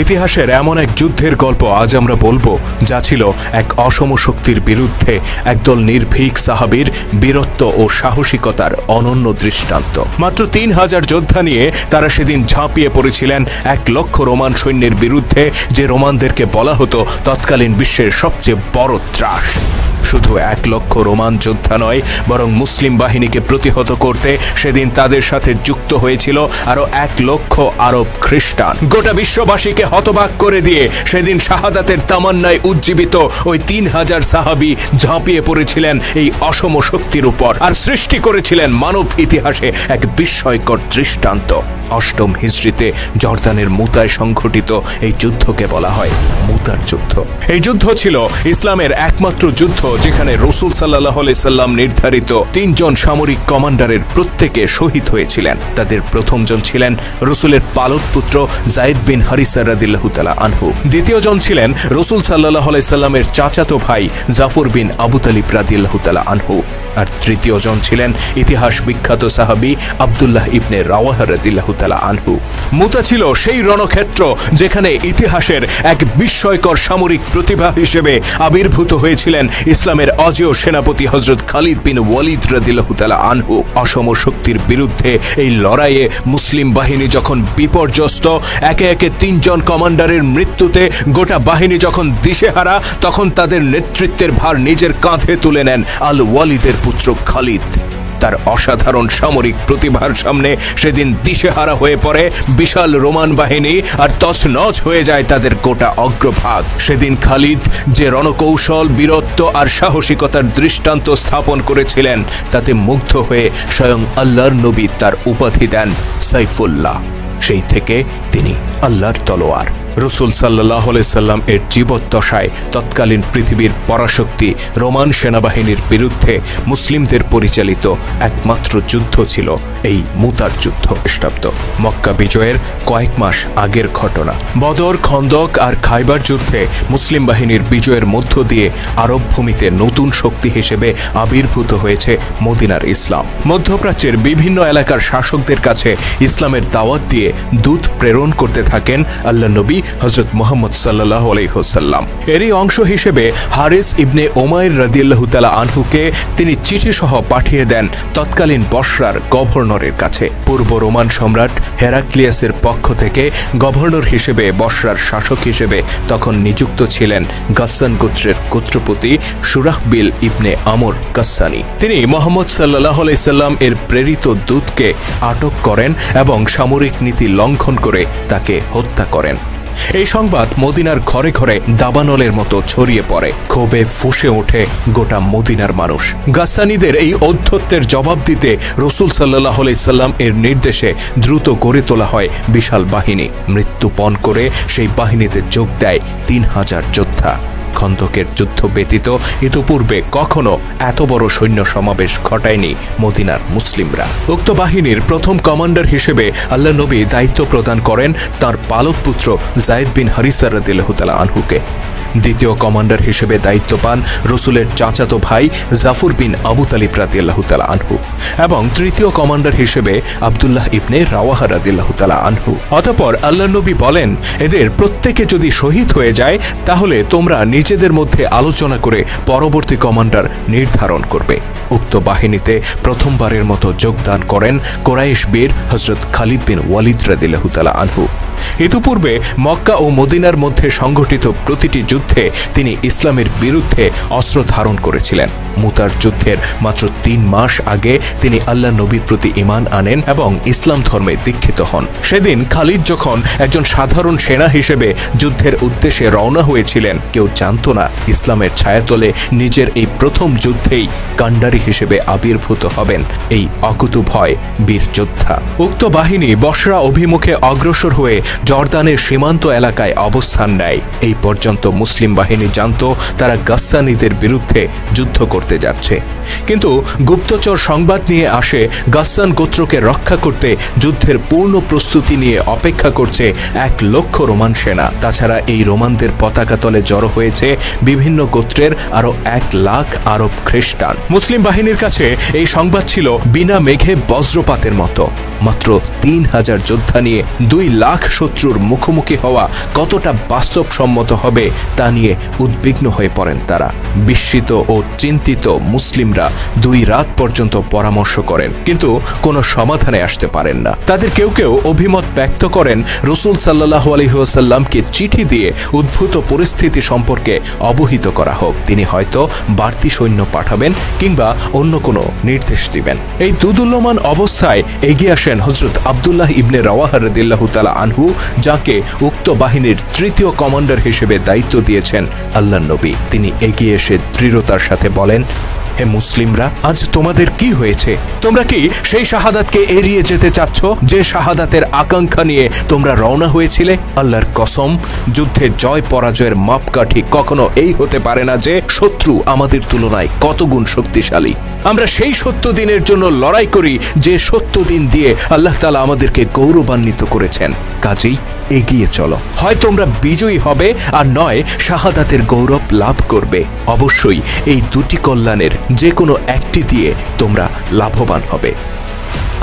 ইতিহাসের এমন এক যুদ্ধের গল্প আজ আমরা বলবো, যা ছিল এক অসম শক্তির বিরুদ্ধে একদল নির্ভীক সাহাবীর বীরত্ব ও সাহসিকতার অনন্য দৃষ্টান্ত। মাত্র ৩,০০০ যোদ্ধা নিয়ে তারা সেদিন ঝাঁপিয়ে পড়েছিলেন ১,০০,০০০ রোমান সৈন্যের বিরুদ্ধে, যে রোমানদেরকে বলা হতো তৎকালীন বিশ্বের সবচেয়ে বড় ত্রাস। শুধু ১,০০,০০০ রোমান যোদ্ধা নয়, বরং মুসলিম বাহিনীকে প্রতিহত করতে সেদিন তাদের সাথে যুক্ত হয়েছিল আরো ১,০০,০০০ আরব খ্রিস্টান। গোটা বিশ্ববাসীকে হতবাক করে দিয়ে সেদিন শাহাদাতের তামান্নায় উজ্জীবিত ওই ৩,০০০ সাহাবী ঝাঁপিয়ে পড়েছিলেন এই অসম শক্তির উপর, আর সৃষ্টি করেছিলেন মানব ইতিহাসে এক বিস্ময়কর দৃষ্টান্ত। অষ্টম হিজরিতে জর্দানের মুতায় সংঘটিত এই যুদ্ধকে বলা হয় মুতার যুদ্ধ। এই যুদ্ধ ছিল ইসলামের একমাত্র যুদ্ধ যেখানে রাসূল সাল্লাল্লাহু আলাইহি সাল্লাম নির্ধারিত ৩ জন সামরিক কমান্ডারের প্রত্যেকে শহীদ হয়েছিলেন। তাদের প্রথমজন ছিলেন রাসূলের পালক পুত্র যায়েদ বিন হারিসা রাদিয়াল্লাহু তাআলা আনহু। দ্বিতীয়জন ছিলেন রাসূল সাল্লাল্লাহু আলাইহি সাল্লামের চাচাতো ভাই জাফর বিন আবু তালিব রাদিয়াল্লাহু তাআলা আনহু। আর তৃতীয়জন ছিলেন ইতিহাস বিখ্যাত সাহাবী আব্দুল্লাহ ইবনে রাওয়াহা রাদিয়াল্লাহু তাআলা আনহু। মুতা ছিল সেই রণক্ষেত্র যেখানে ইতিহাসের এক বিস্ময়কর সামরিক প্রতিভা হিসেবে আবির্ভূত হয়েছিলেন ইসলামের অজেয় সেনাপতি হযরত খালিদ বিন ওয়ালিদ রাদিয়াল্লাহু তাআলা আনহু। অসম শক্তির বিরুদ্ধে এই লড়াইয়ে মুসলিম বাহিনী যখন বিপর্যস্ত, একে একে ৩ জন কমান্ডারের মৃত্যুতে গোটা বাহিনী যখন দিশেহারা, তখন তাদের নেতৃত্বের ভার নিজের কাঁধে তুলে নেন আল ওয়ালিদের পুত্র খালিদ। তার অসাধারণ সামরিক প্রতিভার সামনে সেদিন দিশেহারা হয়ে পড়ে বিশাল রোমান বাহিনী, আর তছনছ হয়ে যায় তাদের গোটা অগ্রভাগ। সেদিন খালিদ যে রণকৌশল, বীরত্ব আর সাহসিকতার দৃষ্টান্ত স্থাপন করেছিলেন, তাতে মুগ্ধ হয়ে স্বয়ং আল্লাহর নবী তার উপাধি দেন সাইফুল্লাহ। সেই থেকে তিনি আল্লাহর তলোয়ার। রাসূল সাল্লাল্লাহু আলাইহি সাল্লাম এর জীবদ্দশায় তৎকালীন পৃথিবীর পরাশক্তি রোমান সেনাবাহিনীর বিরুদ্ধে মুসলিমদের পরিচালিত একমাত্র যুদ্ধ ছিল এই মুতার যুদ্ধ। খ্রিস্টাব্দ মক্কা বিজয়ের কয়েক মাস আগের ঘটনা। বদর, খন্দক আর খাইবার যুদ্ধে মুসলিম বাহিনীর বিজয়ের মধ্য দিয়ে আরব ভূমিতে নতুন শক্তি হিসেবে আবির্ভূত হয়েছে মদিনার ইসলাম। মধ্যপ্রাচ্যের বিভিন্ন এলাকার শাসকদের কাছে ইসলামের দাওয়াত দিয়ে দূত প্রেরণ করতে থাকেন আল্লাহ নবী হযরত মুহাম্মদ সাল্লাল্লাহু আলাইহি ওয়াসাল্লাম। এরই অংশ হিসেবে হারিস ইবনে উমাইর রাদিয়াল্লাহু তাআলা আনহুকে তিনি চিঠি সহ পাঠিয়ে দেন তৎকালীন বসরার গভর্নরের কাছে। পূর্ব রোমান সম্রাট হেরাক্লিয়াসের পক্ষ থেকে গভর্নর হিসেবে বসরার শাসক হিসেবে তখন নিযুক্ত ছিলেন গাসসান গোত্রের গোত্রপতি শুরাহবিল ইবনে আমর গাসসানি। তিনি মুহাম্মদ সাল্লাল্লাহু আলাইহি সাল্লাম এর প্রেরিত দূতকে আটক করেন এবং সামরিক নীতি লঙ্ঘন করে তাকে হত্যা করেন। এই সংবাদ মদিনার ঘরে ঘরে দাবানলের মতো ছড়িয়ে পড়ে। ক্ষোভে ফুঁসে ওঠে গোটা মদিনার মানুষ। গাসসানীদের এই ঔদ্ধত্যের জবাব দিতে রাসূল সাল্লাল্লাহু আলাইহি সাল্লাম এর নির্দেশে দ্রুত গড়ে তোলা হয় বিশাল বাহিনী। মৃত্যুপণ করে সেই বাহিনীতে যোগ দেয় ৩,০০০ যোদ্ধা। খন্দকের যুদ্ধ ব্যতীত ইতোপূর্বে কখনো এত বড় সৈন্য সমাবেশ ঘটায়নি মদিনার মুসলিমরা। উক্ত বাহিনীর প্রথম কমান্ডার হিসেবে আল্লাহ নবী দায়িত্ব প্রদান করেন তার পালক পুত্র যায়েদ বিন হারিসা রাদিয়াল্লাহু তাআলা আনহুকে। দ্বিতীয় কমান্ডার হিসেবে দায়িত্ব পান রাসূলের চাচাতো ভাই জাফর বিন আবু তালিব রাদিয়াল্লাহু তাআলা আনহু, এবং তৃতীয় কমান্ডার হিসেবে আব্দুল্লাহ ইবনে রাওয়াহা রাদিয়াল্লাহু তাআলা আনহু। অতঃপর আল্লাহ নবী বলেন, এদের প্রত্যেকে যদি শহীদ হয়ে যায়, তাহলে তোমরা নিজেদের মধ্যে আলোচনা করে পরবর্তী কমান্ডার নির্ধারণ করবে। উক্ত বাহিনীতে প্রথমবারের মতো যোগদান করেন কুরাইশ বীর হযরত খালিদ বিন ওয়ালিদ রাদিয়াল্লাহু তাআলা আনহু। ইতিপূর্বে মক্কা ও মদিনার মধ্যে সংঘটিত প্রতিটি যুদ্ধে তিনি ইসলামের বিরুদ্ধে অস্ত্র ধারণ করেছিলেন। মুতার যুদ্ধের মাত্র ৩ মাস আগে তিনি আল্লাহ নবীর প্রতি ঈমান আনেন এবং ইসলাম ধর্মে দীক্ষিত হন। সেদিন খালিদ যখন একজন সাধারণ সেনা হিসেবে যুদ্ধের উদ্দেশ্যে রওনা হয়েছিলেন, কেউ জানত না ইসলামের ছায়াতলে নিজের এই প্রথম যুদ্ধেই কাণ্ডারি হিসেবে আবির্ভূত হবেন এই অকুতোভয় বীর যোদ্ধা। উক্ত বাহিনী বসরা অভিমুখে অগ্রসর হয়ে জর্দানের সীমান্ত এলাকায় অবস্থান নেয়। এই পর্যন্ত মুসলিম বাহিনী জানত তারা গাসসানীদের বিরুদ্ধে যুদ্ধ করতে যাচ্ছে, কিন্তু গুপ্তচর সংবাদ নিয়ে আসে গাসসান গোত্রকে রক্ষা করতে যুদ্ধের পূর্ণ প্রস্তুতি নিয়ে অপেক্ষা করছে ১,০০,০০০ রোমান সেনা। তাছাড়া এই রোমানদের পতাকা তলে জড়ো হয়েছে বিভিন্ন গোত্রের আরো ১,০০,০০০ আরব খ্রিস্টান। মুসলিম বাহিনীর কাছে এই সংবাদ ছিল বিনা মেঘে বজ্রপাতের মতো। মাত্র ৩,০০০ যোদ্ধা নিয়ে ২,০০,০০০ শত্রুর মুখোমুখি হওয়া কতটা বাস্তবসম্মত হবে তা নিয়ে উদ্বিগ্ন হয়ে পড়েন তারা। বিস্মিত ও চিন্তিত মুসলিমরা 2 রাত পর্যন্ত পরামর্শ করেন, কিন্তু কোনো সমাধানে আসতে পারেন না। তাদের কেউ কেউ অভিমত ব্যক্ত করেন রাসূল সাল্লাল্লাহু আলাইহি ওয়াসাল্লামকে চিঠি দিয়ে উদ্ভূত পরিস্থিতি সম্পর্কে অবহিত করা হোক, তিনি হয়তো বাড়তি সৈন্য পাঠাবেন কিংবা অন্য কোনো নির্দেশ দিবেন। এই দুদুল্যমান অবস্থায় এগিয়ে আসেন হযরত আব্দুল্লাহ ইবনে রাওয়াহা রাদিয়াল্লাহু তাআলা আনহু, যাকে উক্ত বাহিনীর 3য় কমান্ডার হিসেবে দায়িত্ব দিয়েছেন আল্লাহর নবী। তিনি এগিয়ে এসে দৃঢ়তার সাথে বলেন, হে মুসলিমরা, আজ তোমাদের কি হয়েছে? তোমরা কি সেই শাহাদাতকে এড়িয়ে যেতে চাচ্ছ যে শাহাদাতের আকাঙ্ক্ষা নিয়ে তোমরা রওনা হয়েছিলে? আল্লাহর কসম, যুদ্ধে জয় পরাজয়ের মাপকাঠি কখনো এই হতে পারে না যে শত্রু আমাদের তুলনায় কত গুণ শক্তিশালী। আমরা সেই সত্য দিনের জন্য লড়াই করি যে সত্য দিন দিয়ে আল্লাহ তাআলা আমাদেরকে গৌরবান্বিত করেছেন। কাজেই এগিয়ে চলো, হয় তোমরা বিজয়ী হবে আর নয় শাহাদাতের গৌরব লাভ করবে। অবশ্যই এই দুটি কল্যাণের যে কোনো একটি দিয়ে তোমরা লাভবান হবে।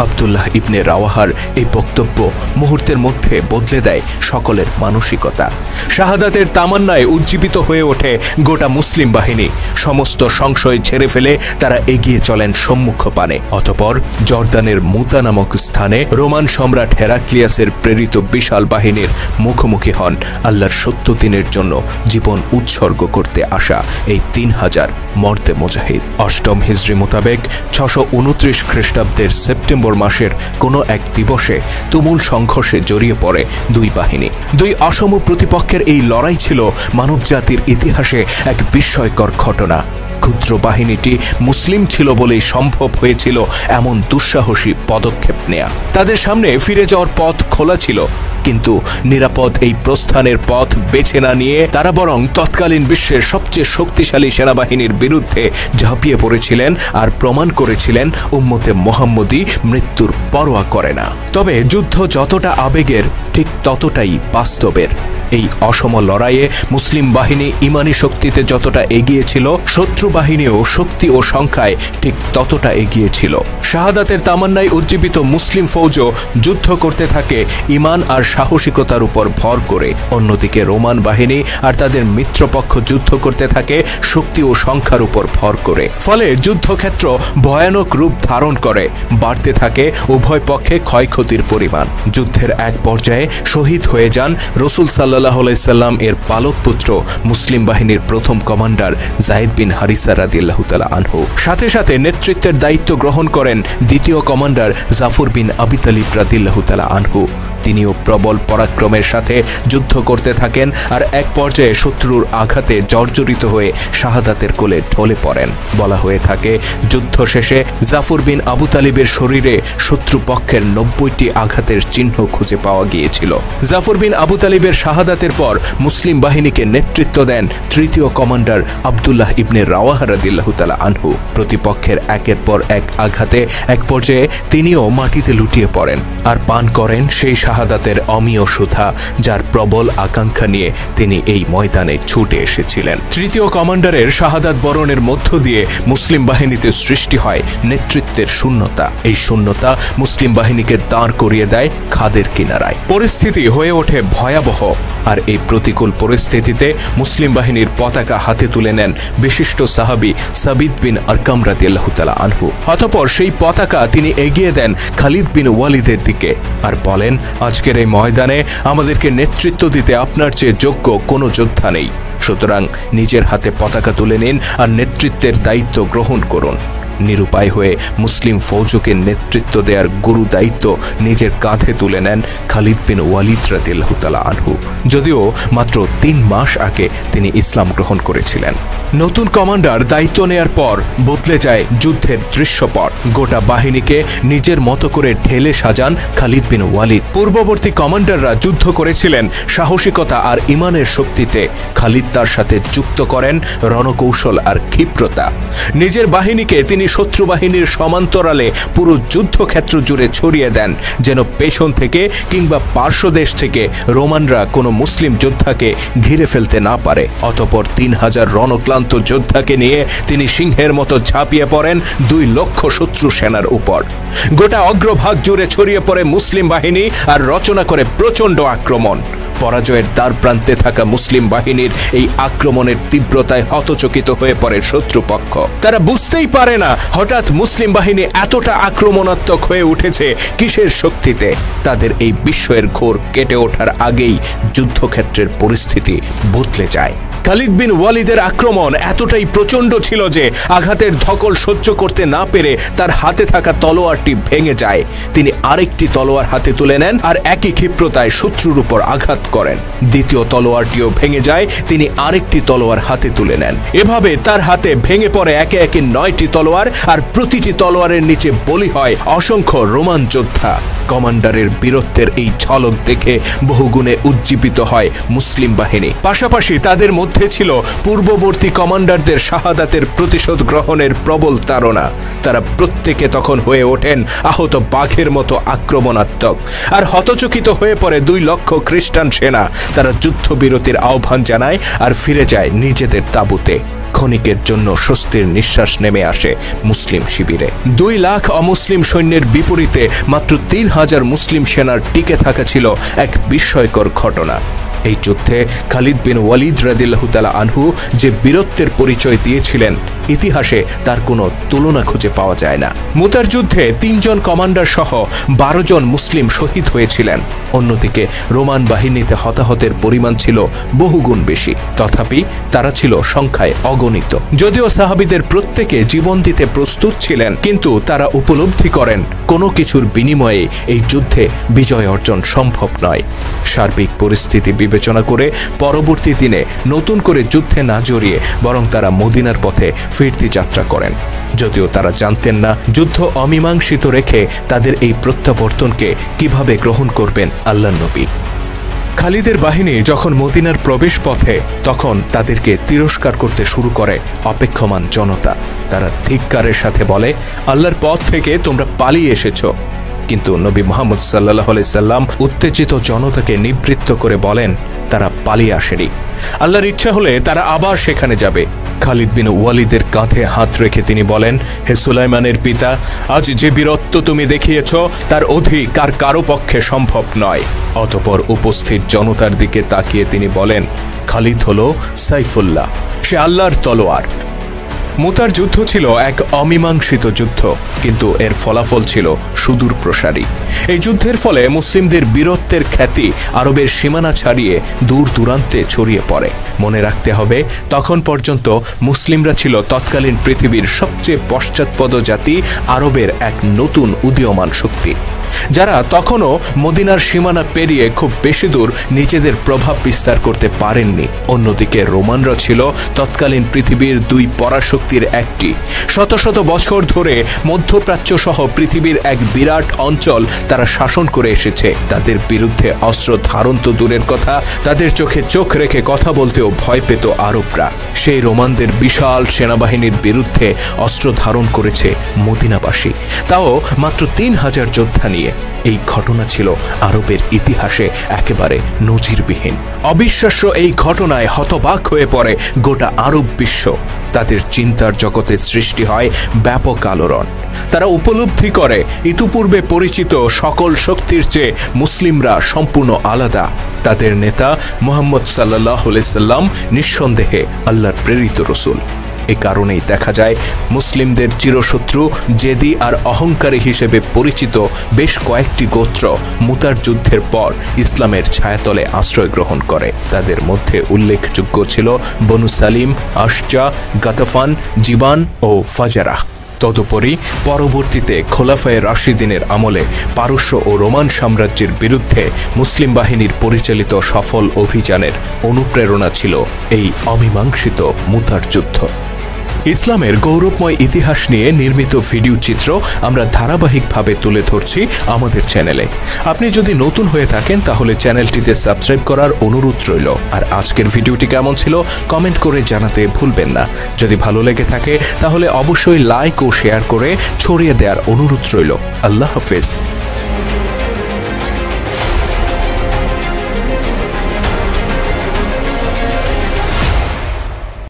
আব্দুল্লাহ ইবনে রাওয়াহার এই বক্তব্য মুহূর্তের মধ্যে বদলে দেয় সকলের মানসিকতা। শাহাদাতের তামান্নায় উজ্জীবিত হয়ে ওঠে গোটা মুসলিম বাহিনী। সমস্ত সংশয় ছেড়ে ফেলে তারা এগিয়ে চলেন সম্মুখ পানে। অতঃপর জর্দানের মুতা নামক স্থানে রোমান সম্রাট হেরাক্লিয়াসের প্রেরিত বিশাল বাহিনীর মুখোমুখি হন আল্লাহর সত্য দিনের জন্য জীবন উৎসর্গ করতে আসা এই 3000 মর্দে মুজাহিদ। 8ম হিজরি মোতাবেক 629 খ্রিস্টাব্দের সেপ্টেম্বর মাসের কোনো এক দিবসে তুমুল সংঘর্ষে জড়িয়ে পড়ে 2 বাহিনী। 2 অসম প্রতিপক্ষের এই লড়াই ছিল মানবজাতির ইতিহাসে এক বিস্ময়কর ঘটনা। ক্ষুদ্র বাহিনীটি মুসলিম ছিল বলেই সম্ভব হয়েছিল এমন দুঃসাহসী পদক্ষেপ নেয়া। তাদের সামনে ফিরে যাওয়ার পথ খোলা ছিল, কিন্তু নিরাপদ এই প্রস্থানের পথ বেছে না নিয়ে তারা বরং তৎকালীন বিশ্বের সবচেয়ে শক্তিশালী সেনাবাহিনীর বিরুদ্ধে ঝাঁপিয়ে পড়েছিলেন আর প্রমাণ করেছিলেন উম্মতে মুহাম্মদী মৃত্যুর পরোয়া করে না। তবে যুদ্ধ যতটা আবেগের, ঠিক ততটাই বাস্তবের। এই অসম লড়াইয়ে মুসলিম বাহিনী ইমানি শক্তিতে যতটা এগিয়ে ছিল, শত্রু বাহিনীও শক্তি ও সংখ্যায় ঠিক ততটা এগিয়ে ছিল। শাহাদাতের তামান্নায় উজ্জীবিত মুসলিম ফৌজও যুদ্ধ করতে থাকে ইমান আর সাহসিকতার উপর ভর করে। অন্যদিকে রোমান বাহিনী আর তাদের মিত্রপক্ষ যুদ্ধ করতে থাকে শক্তি ও সংখ্যার উপর ভর করে। ফলে যুদ্ধক্ষেত্র ভয়ানক রূপ ধারণ করে, বাড়তে থাকে উভয় পক্ষে ক্ষয়ক্ষতির পরিমাণ। যুদ্ধের এক পর্যায়ে শহীদ হয়ে যান রাসূল সাল্লাল্লাহু আলাইহি সাল্লাম এর পালক পুত্র মুসলিম বাহিনীর 1ম কমান্ডার যায়েদ বিন হারিসা রাদিয়াল্লাহু তাআলা আনহু। সাথে সাথে নেতৃত্বের দায়িত্ব গ্রহণ করেন 2য় কমান্ডার জাফর বিন আবি তালিব রাদিয়াল্লাহু তাআলা আনহু। তিনিও প্রবল পরাক্রমের সাথে যুদ্ধ করতে থাকেন আর এক পর্যায়ে শত্রুর আঘাতে জর্জরিত হয়ে শাহাদাতের কোলে ঢলে পড়েন। বলা হয়ে থাকে যুদ্ধ শেষে জাফর বিন আবু তালিবের শরীরে শত্রুপক্ষের 90টি আঘাতের চিহ্ন খুঁজে পাওয়া গিয়েছিল। জাফর বিন আবু তালিবের শাহাদাতের পর মুসলিম বাহিনীকে নেতৃত্ব দেন 3য় কমান্ডার আব্দুল্লাহ ইবনে রাওয়াহা রাদিয়াল্লাহু তাআলা আনহু। প্রতিপক্ষের একের পর এক আঘাতে এক পর্যায়ে তিনিও মাটিতে লুটিয়ে পড়েন আর পান করেন সেই শাহাদাতের অমীয় সুধা, যার প্রবল আকাঙ্ক্ষা নিয়ে তিনি এই ময়দানে ছুটে এসেছিলেন। 3য় কমান্ডারের শাহাদাত বরণের মধ্য দিয়ে মুসলিম বাহিনীতে সৃষ্টি হয় নেতৃত্বের শূন্যতা। এই শূন্যতা মুসলিম বাহিনীকে দাঁড় করিয়ে দেয় খাদের কিনারায়। পরিস্থিতি হয়ে ওঠে ভয়াবহ, আর এই প্রতিকূল পরিস্থিতিতে মুসলিম বাহিনীর পতাকা হাতে তুলে নেন বিশিষ্ট সাহাবী সাবিত বিন আরকাম রাদিয়াল্লাহু তাআলা আনহু। অতঃপর সেই পতাকা তিনি এগিয়ে দেন খালিদ বিন ওয়ালিদের দিকে আর বলেন, আজকের এই ময়দানে আমাদেরকে নেতৃত্ব দিতে আপনার চেয়ে যোগ্য কোনো যোদ্ধা নেই, সুতরাং নিজের হাতে পতাকা তুলে নিন আর নেতৃত্বের দায়িত্ব গ্রহণ করুন। নিরুপায় হয়ে মুসলিম ফৌজকে নেতৃত্ব দেওয়ার গুরু দায়িত্ব নিজের কাঁধে তুলে নেন খালিদ বিন ওয়ালিদ রাদিয়াল্লাহু তাআলা আনহু। যদিও মাত্র 3 মাস আগে তিনি ইসলাম গ্রহণ করেছিলেন। নতুন কমান্ডার দায়িত্ব নেয়ার পর বদলে যায় যুদ্ধের দৃশ্যপট। গোটা বাহিনীকে নিজের মতো করে ঢেলে সাজান খালিদ বিন ওয়ালিদ। পূর্ববর্তী কমান্ডাররা যুদ্ধ করেছিলেন সাহসিকতা আর ইমানের শক্তিতে, খালিদ তার সাথে যুক্ত করেন রণকৌশল আর ক্ষিপ্রতা। নিজের বাহিনীকে তিনি শত্রু বাহিনীর সমান্তরালে পুরো যুদ্ধক্ষেত্র জুড়ে ছড়িয়ে দেন, যেন পেছন থেকে কিংবা পার্শ্বদেশ থেকে রোমানরা কোনো মুসলিম যোদ্ধাকে ঘিরে ফেলতে না পারে। অতঃপর 3000 রণক্লান্ত যোদ্ধাকে নিয়ে তিনি সিংহের মতো ঝাঁপিয়ে পড়েন 2 লক্ষ শত্রু সেনার উপর। গোটা অগ্রভাগ জুড়ে ছড়িয়ে পড়ে মুসলিম বাহিনী আর রচনা করে প্রচণ্ড আক্রমণ। পরাজয়ের দ্বার প্রান্তে থাকা মুসলিম বাহিনীর এই আক্রমণের তীব্রতায় হতচকিত হয়ে পড়ে শত্রুপক্ষ। তারা বুঝতেই পারে না হঠাৎ মুসলিম বাহিনী এতটা আক্রমণাত্মক হয়ে উঠেছে কিসের শক্তিতে। তাদের এই বিস্ময়ের ঘোর কেটে ওঠার আগেই যুদ্ধক্ষেত্রের পরিস্থিতি বদলে যায়। খালিদ বিন ওয়ালিদের আক্রমণ এতটাই প্রচণ্ড ছিল যে আঘাতের ধকল সহ্য করতে না পেরে তার হাতে থাকা তলোয়ারটি ভেঙে যায়। তিনি আরেকটি তলোয়ার হাতে তুলে নেন আর একই ক্ষিপ্রতায় শত্রুর উপর আঘাত করেন। দ্বিতীয় তলোয়ারটিও ভেঙে যায়, তিনি আরেকটি তলোয়ার হাতে তুলে নেন। এভাবে তার হাতে ভেঙে পড়ে একে একে 9টি তলোয়ার, আর প্রতিটি তলোয়ারের নিচে বলি হয় অসংখ্য রোমান যোদ্ধা। কমান্ডারের বীরত্বের এই ঝলক দেখে বহুগুণে উজ্জীবিত হয় মুসলিম বাহিনী। পাশাপাশি তাদের মধ্যে ছিল পূর্ববর্তী কমান্ডারদের শাহাদাতের প্রতিশোধ গ্রহণের প্রবল তাড়না। তারা প্রত্যেকে তখন হয়ে ওঠেন আহত বাঘের মতো আক্রমণাত্মক। আর হতচকিত হয়ে পড়ে 2 লক্ষ খ্রিস্টান সেনা। তারা যুদ্ধবিরতির আহ্বান জানায় আর ফিরে যায় নিজেদের তাঁবুতে। ক্ষণিকের জন্য স্বস্তির নিঃশ্বাস নেমে আসে মুসলিম শিবিরে। 2 লাখ অমুসলিম সৈন্যের বিপরীতে মাত্র 3000 মুসলিম সেনার টিকে থাকা ছিল এক বিস্ময়কর ঘটনা। এই যুদ্ধে খালিদ বিন ওয়ালিদ রাদিয়াল্লাহু তাআলা আনহু যে বীরত্বের পরিচয় দিয়েছিলেন, ইতিহাসে তার কোনো তুলনা খুঁজে পাওয়া যায় না। মুতার যুদ্ধে 3 জন কমান্ডার সহ 12 জন মুসলিম শহীদ হয়েছিলেন। অন্যদিকে রোমান বাহিনীতে হতাহতের পরিমাণ ছিল বহুগুণ বেশি, তথাপি তারা ছিল সংখ্যায় অগণিত। যদিও সাহাবীদের প্রত্যেকে জীবন দিতে প্রস্তুত ছিলেন, কিন্তু তারা উপলব্ধি করেন কোনো কিছুর বিনিময়ে এই যুদ্ধে বিজয় অর্জন সম্ভব নয়। সার্বিক পরিস্থিতি বিবেচনা করে পরবর্তী দিনে নতুন করে যুদ্ধে না জড়িয়ে বরং তারা মদিনার পথে ফিরতি যাত্রা করেন। যদিও তারা জানতেন না যুদ্ধ অমীমাংসিত রেখে তাদের এই প্রত্যাবর্তনকে কিভাবে গ্রহণ করবেন আল্লাহর নবী। খালিদের বাহিনী যখন মদিনার প্রবেশ পথে, তখন তাদেরকে তিরস্কার করতে শুরু করে অপেক্ষমান জনতা। তারা ধিক্কারের সাথে বলে, আল্লাহর পথ থেকে তোমরা পালিয়ে এসেছো। কিন্তু নবী মুহাম্মদ সাল্লাল্লাহু আলাইহি সাল্লাম উত্তেজিত জনতাকে নিবৃত্ত করে বলেন, তারা পালিয়ে আসেনি। আল্লাহর ইচ্ছা হলে তারা আবার সেখানে যাবে। খালিদ বিন ওয়ালিদের কাঁধে হাত রেখে তিনি বলেন, হে সুলাইমানের পিতা, আজ যে বীরত্ব তুমি দেখিয়েছ তার অধিক আর কারো পক্ষে সম্ভব নয়। অতঃপর উপস্থিত জনতার দিকে তাকিয়ে তিনি বলেন, খালিদ হলো সাইফুল্লাহ, সে আল্লাহর তলোয়ার। মুতার যুদ্ধ ছিল এক অমীমাংসিত যুদ্ধ, কিন্তু এর ফলাফল ছিল সুদূর প্রসারী। এই যুদ্ধের ফলে মুসলিমদের বীরত্বের খ্যাতি আরবের সীমানা ছাড়িয়ে দূর দূরান্তে ছড়িয়ে পড়ে। মনে রাখতে হবে, তখন পর্যন্ত মুসলিমরা ছিল তৎকালীন পৃথিবীর সবচেয়ে পশ্চাৎপদ জাতি, আরবের এক নতুন উদীয়মান শক্তি, যারা তখনও মদিনার সীমানা পেরিয়ে খুব বেশি দূর নিজেদের প্রভাব বিস্তার করতে পারেননি। অন্যদিকে রোমানরা ছিল তৎকালীন পৃথিবীর 2 পরাশক্তির একটি। শত শত বছর ধরে মধ্যপ্রাচ্য সহ পৃথিবীর এক বিরাট অঞ্চল তারা শাসন করে এসেছে। তাদের বিরুদ্ধে অস্ত্র ধারণ তো দূরের কথা, তাদের চোখে চোখ রেখে কথা বলতেও ভয় পেত আরবরা। সেই রোমানদের বিশাল সেনাবাহিনীর বিরুদ্ধে অস্ত্র ধারণ করেছে মদিনাবাসী, তাও মাত্র 3000 যোদ্ধা নিয়ে। এই ঘটনা ছিল আরবের ইতিহাসে একেবারে নজিরবিহীন। অবিশ্বাস্য এই ঘটনায় হতবাক হয়ে পড়ে গোটা আরব বিশ্ব। তাদের চিন্তার জগতে সৃষ্টি হয় ব্যাপক আলোড়ন। তারা উপলব্ধি করে ইতিপূর্বে পরিচিত সকল শক্তির চেয়ে মুসলিমরা সম্পূর্ণ আলাদা। তাদের নেতা মুহাম্মদ সাল্লাল্লাহু আলাইহি সাল্লাম নিঃসন্দেহে আল্লাহর প্রেরিত রাসূল। এ কারণেই দেখা যায় মুসলিমদের চিরশত্রু, জেদি আর অহংকারী হিসেবে পরিচিত বেশ কয়েকটি গোত্র মুতার যুদ্ধের পর ইসলামের ছায়াতলে আশ্রয় গ্রহণ করে। তাদের মধ্যে উল্লেখযোগ্য ছিল বনু সালিম, আশজা, গাতাফান, জিবান ও ফাজারাহ। তদুপরি পরবর্তীতে খোলাফায়ে রাশিদিনের আমলে পারস্য ও রোমান সাম্রাজ্যের বিরুদ্ধে মুসলিম বাহিনীর পরিচালিত সফল অভিযানের অনুপ্রেরণা ছিল এই অমীমাংসিত মুতার যুদ্ধ। ইসলামের গৌরবময় ইতিহাস নিয়ে নির্মিত ভিডিও চিত্র আমরা ধারাবাহিকভাবে তুলে ধরছি আমাদের চ্যানেলে। আপনি যদি নতুন হয়ে থাকেন তাহলে চ্যানেলটিতে সাবস্ক্রাইব করার অনুরোধ রইল। আর আজকের ভিডিওটি কেমন ছিল কমেন্ট করে জানাতে ভুলবেন না। যদি ভালো লেগে থাকে তাহলে অবশ্যই লাইক ও শেয়ার করে ছড়িয়ে দেওয়ার অনুরোধ রইল। আল্লাহ হাফেজ।